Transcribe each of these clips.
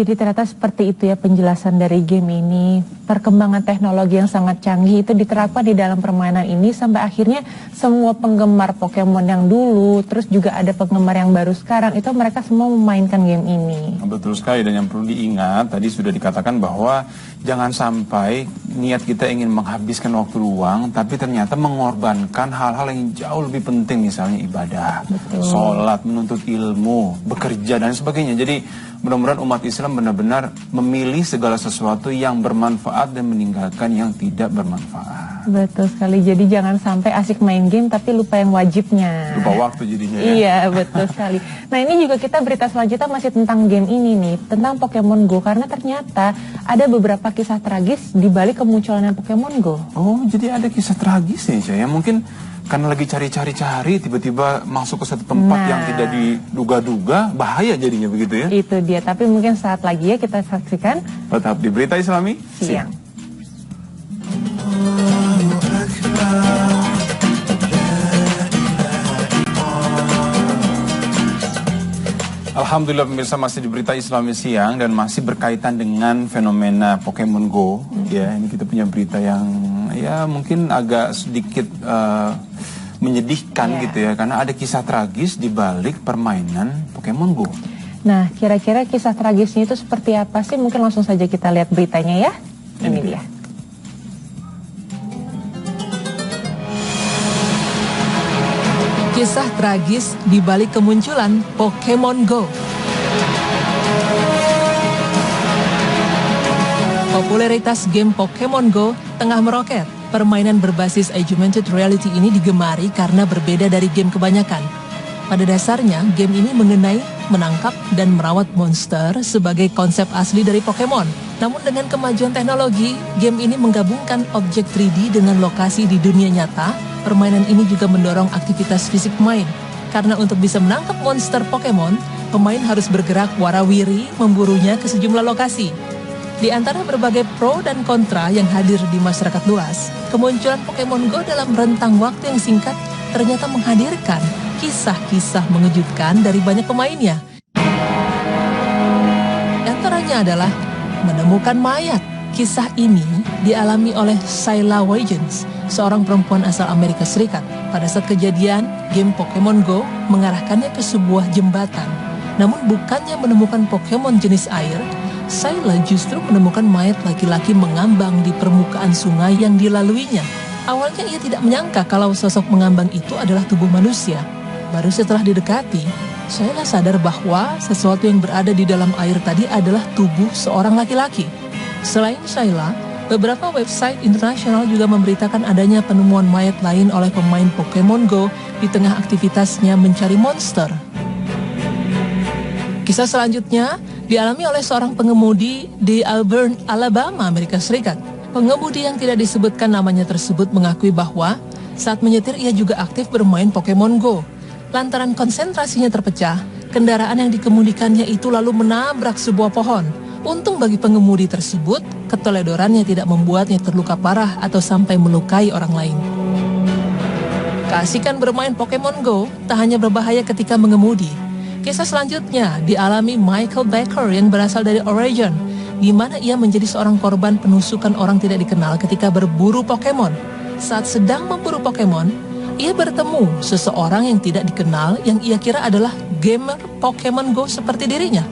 Jadi ternyata seperti itu ya penjelasan dari game ini. Perkembangan teknologi yang sangat canggih itu diterapkan di dalam permainan ini sampai akhirnya semua penggemar Pokemon yang dulu, terus juga ada penggemar yang baru sekarang, itu mereka semua memainkan game ini. Betul sekali, dan yang perlu diingat tadi sudah dikatakan bahwa jangan sampai niat kita ingin menghabiskan waktu luang tapi ternyata mengorbankan hal-hal yang jauh lebih penting, misalnya ibadah, sholat, menuntut ilmu, bekerja dan sebagainya. Jadi mudah-mudahan umat Islam benar-benar memilih segala sesuatu yang bermanfaat dan meninggalkan yang tidak bermanfaat. Betul sekali, jadi jangan sampai asik main game tapi lupa yang wajibnya. Lupa waktu jadinya ya. Iya, betul sekali. Nah ini juga kita berita selanjutnya masih tentang game ini nih, tentang Pokemon Go. Karena ternyata ada beberapa kisah tragis di balik kemunculan Pokemon Go. Oh, jadi ada kisah tragis ya, mungkin karena lagi cari-cari tiba-tiba masuk ke satu tempat yang tidak diduga-duga, bahaya jadinya begitu ya. Itu dia, tapi mungkin saat lagi ya kita saksikan. Tetap di Berita Islami Siang. Alhamdulillah pemirsa, masih di Berita Islami Siang dan masih berkaitan dengan fenomena Pokemon Go. Ya, ini kita punya berita yang ya mungkin agak sedikit menyedihkan gitu ya, karena ada kisah tragis di balik permainan Pokemon Go. Nah, kira-kira kisah tragisnya itu seperti apa sih? Mungkin langsung saja kita lihat beritanya ya. Ini dia. Kisah tragis di balik kemunculan Pokemon Go. Popularitas game Pokemon Go tengah meroket. Permainan berbasis augmented reality ini digemari karena berbeda dari game kebanyakan. Pada dasarnya, game ini mengenai menangkap dan merawat monster sebagai konsep asli dari Pokemon. Namun dengan kemajuan teknologi, game ini menggabungkan objek 3D dengan lokasi di dunia nyata. Permainan ini juga mendorong aktivitas fisik pemain. Karena untuk bisa menangkap monster Pokemon, pemain harus bergerak warawiri memburunya ke sejumlah lokasi. Di antara berbagai pro dan kontra yang hadir di masyarakat luas, kemunculan Pokemon Go dalam rentang waktu yang singkat ternyata menghadirkan kisah-kisah mengejutkan dari banyak pemainnya. Di antaranya adalah menemukan mayat. Kisah ini dialami oleh Sayla Wiggins, seorang perempuan asal Amerika Serikat. Pada saat kejadian, game Pokemon Go mengarahkannya ke sebuah jembatan. Namun bukannya menemukan Pokemon jenis air, Sayla justru menemukan mayat laki-laki mengambang di permukaan sungai yang dilaluinya. Awalnya ia tidak menyangka kalau sosok mengambang itu adalah tubuh manusia. Baru setelah didekati, Sayla sadar bahwa sesuatu yang berada di dalam air tadi adalah tubuh seorang laki-laki. Selain Sayla, beberapa website internasional juga memberitakan adanya penemuan mayat lain oleh pemain Pokemon Go di tengah aktivitasnya mencari monster. Kisah selanjutnya dialami oleh seorang pengemudi di Auburn, Alabama, Amerika Serikat. Pengemudi yang tidak disebutkan namanya tersebut mengakui bahwa saat menyetir ia juga aktif bermain Pokemon Go. Lantaran konsentrasinya terpecah, kendaraan yang dikemudikannya itu lalu menabrak sebuah pohon. Untung bagi pengemudi tersebut, keteledorannya tidak membuatnya terluka parah atau sampai melukai orang lain. Keasikan bermain Pokemon Go tak hanya berbahaya ketika mengemudi. Kisah selanjutnya dialami Michael Baker yang berasal dari Oregon, di mana ia menjadi seorang korban penusukan orang tidak dikenal ketika berburu Pokemon. Saat sedang memburu Pokemon, ia bertemu seseorang yang tidak dikenal yang ia kira adalah gamer Pokemon Go seperti dirinya.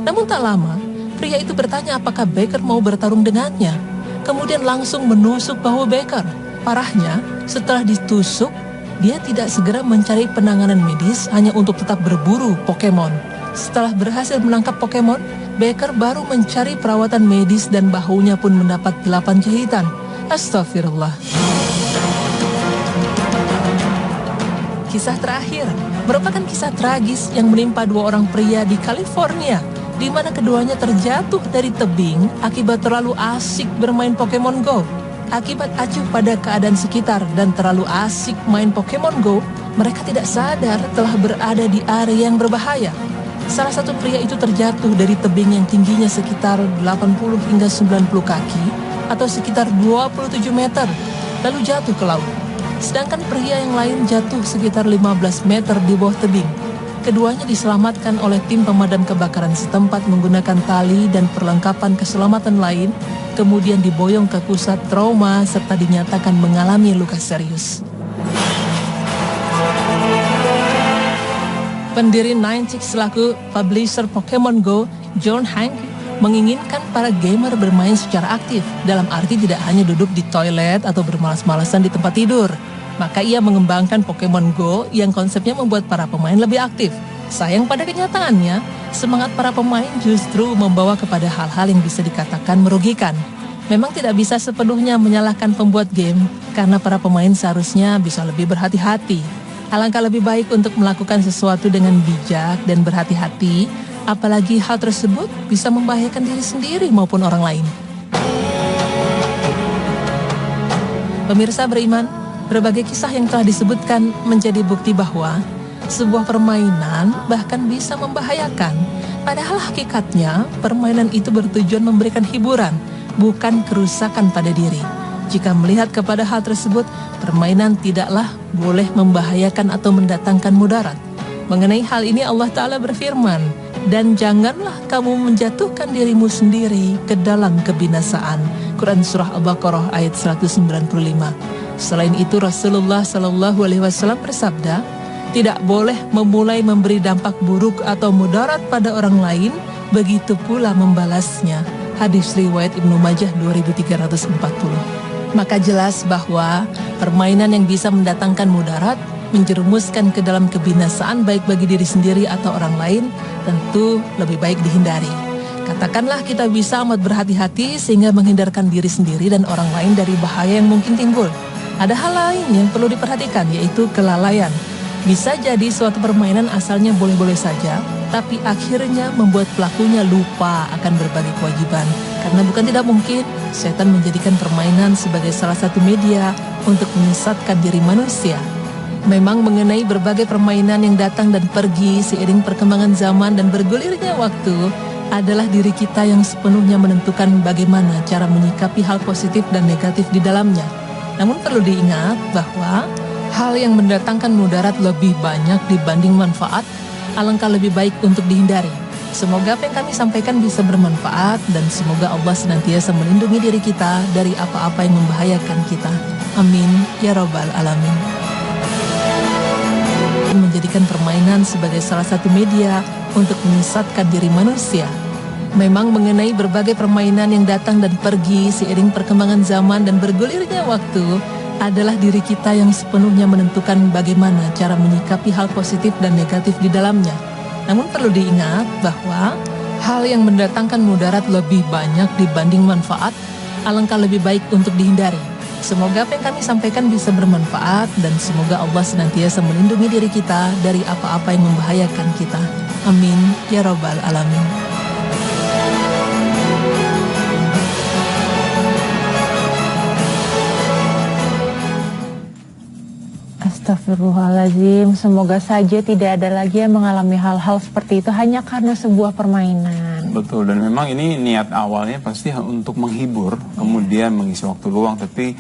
Namun tak lama, pria itu bertanya apakah Baker mau bertarung dengannya. Kemudian langsung menusuk bahu Baker. Parahnya, setelah ditusuk, dia tidak segera mencari penanganan medis hanya untuk tetap berburu Pokemon. Setelah berhasil menangkap Pokemon, Baker baru mencari perawatan medis dan bahunya pun mendapat 8 jahitan. Astagfirullah. Kisah terakhir merupakan kisah tragis yang menimpa 2 orang pria di California, di mana keduanya terjatuh dari tebing akibat terlalu asik bermain Pokemon Go. Akibat acuh pada keadaan sekitar dan terlalu asik main Pokemon Go, mereka tidak sadar telah berada di area yang berbahaya. Salah satu pria itu terjatuh dari tebing yang tingginya sekitar 80 hingga 90 kaki atau sekitar 27 meter, lalu jatuh ke laut. Sedangkan pria yang lain jatuh sekitar 15 meter di bawah tebing. Keduanya diselamatkan oleh tim pemadam kebakaran setempat menggunakan tali dan perlengkapan keselamatan lain, kemudian diboyong ke pusat trauma serta dinyatakan mengalami luka serius. Pendiri Niantic selaku publisher Pokemon Go, John Hank, menginginkan para gamer bermain secara aktif, dalam arti tidak hanya duduk di toilet atau bermalas-malasan di tempat tidur. Maka ia mengembangkan Pokemon Go yang konsepnya membuat para pemain lebih aktif. Sayang pada kenyataannya, semangat para pemain justru membawa kepada hal-hal yang bisa dikatakan merugikan. Memang tidak bisa sepenuhnya menyalahkan pembuat game, karena para pemain seharusnya bisa lebih berhati-hati. Alangkah lebih baik untuk melakukan sesuatu dengan bijak dan berhati-hati, apalagi hal tersebut bisa membahayakan diri sendiri maupun orang lain. Pemirsa beriman, berbagai kisah yang telah disebutkan menjadi bukti bahwa sebuah permainan bahkan bisa membahayakan. Padahal hakikatnya permainan itu bertujuan memberikan hiburan, bukan kerusakan pada diri. Jika melihat kepada hal tersebut, permainan tidaklah boleh membahayakan atau mendatangkan mudarat. Mengenai hal ini Allah Ta'ala berfirman, dan janganlah kamu menjatuhkan dirimu sendiri ke dalam kebinasaan. Quran Surah Al-Baqarah ayat 195. Selain itu Rasulullah SAW bersabda, tidak boleh memulai memberi dampak buruk atau mudarat pada orang lain, begitu pula membalasnya. Hadis riwayat Ibnu Majah 2340. Maka jelas bahwa permainan yang bisa mendatangkan mudarat, menjerumuskan ke dalam kebinasaan baik bagi diri sendiri atau orang lain, tentu lebih baik dihindari. Katakanlah kita bisa amat berhati-hati sehingga menghindarkan diri sendiri dan orang lain dari bahaya yang mungkin timbul. Ada hal lain yang perlu diperhatikan, yaitu kelalaian. Bisa jadi suatu permainan asalnya boleh-boleh saja, tapi akhirnya membuat pelakunya lupa akan berbagai kewajiban. Karena bukan tidak mungkin, setan menjadikan permainan sebagai salah satu media untuk menyesatkan diri manusia. Memang mengenai berbagai permainan yang datang dan pergi seiring perkembangan zaman dan bergulirnya waktu, adalah diri kita yang sepenuhnya menentukan bagaimana cara menyikapi hal positif dan negatif di dalamnya. Namun perlu diingat bahwa hal yang mendatangkan mudarat lebih banyak dibanding manfaat, alangkah lebih baik untuk dihindari. Semoga apa yang kami sampaikan bisa bermanfaat dan semoga Allah senantiasa melindungi diri kita dari apa-apa yang membahayakan kita. Amin ya Rabbal Alamin. Menjadikan permainan sebagai salah satu media untuk menyesatkan diri manusia. Memang mengenai berbagai permainan yang datang dan pergi seiring perkembangan zaman dan bergulirnya waktu, adalah diri kita yang sepenuhnya menentukan bagaimana cara menyikapi hal positif dan negatif di dalamnya. Namun perlu diingat bahwa hal yang mendatangkan mudarat lebih banyak dibanding manfaat, alangkah lebih baik untuk dihindari. Semoga apa yang kami sampaikan bisa bermanfaat dan semoga Allah senantiasa melindungi diri kita dari apa-apa yang membahayakan kita. Amin ya Rabbal Alamin. Astagfirullahaladzim, semoga saja tidak ada lagi yang mengalami hal-hal seperti itu hanya karena sebuah permainan. Betul, dan memang ini niat awalnya pasti untuk menghibur, kemudian mengisi waktu luang, tapi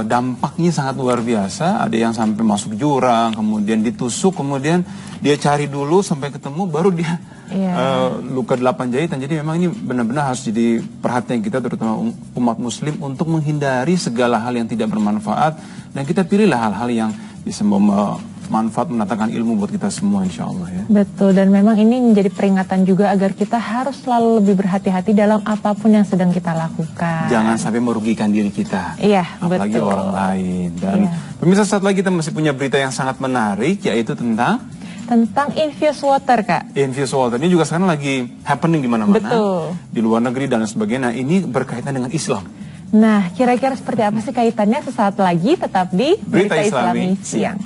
dampaknya sangat luar biasa. Ada yang sampai masuk jurang, kemudian ditusuk, kemudian dia cari dulu sampai ketemu, baru dia luka 8 jahitan. Jadi memang ini benar-benar harus jadi perhatian kita, terutama umat muslim, untuk menghindari segala hal yang tidak bermanfaat, dan kita pilihlah hal-hal yang bisa manfaat, mendatangkan ilmu buat kita semua, insya Allah ya. Betul, dan memang ini menjadi peringatan juga agar kita harus selalu lebih berhati-hati dalam apapun yang sedang kita lakukan. Jangan sampai merugikan diri kita, apalagi betul. orang lain. Dan pemirsa, saat lagi kita masih punya berita yang sangat menarik, yaitu tentang infused water, Kak. Infused water ini juga sekarang lagi happening di mana-mana. Betul. Di luar negeri dan sebagainya. Nah, ini berkaitan dengan Islam. Nah, kira-kira seperti apa sih kaitannya? Sesaat lagi tetap di Berita Islami Siang.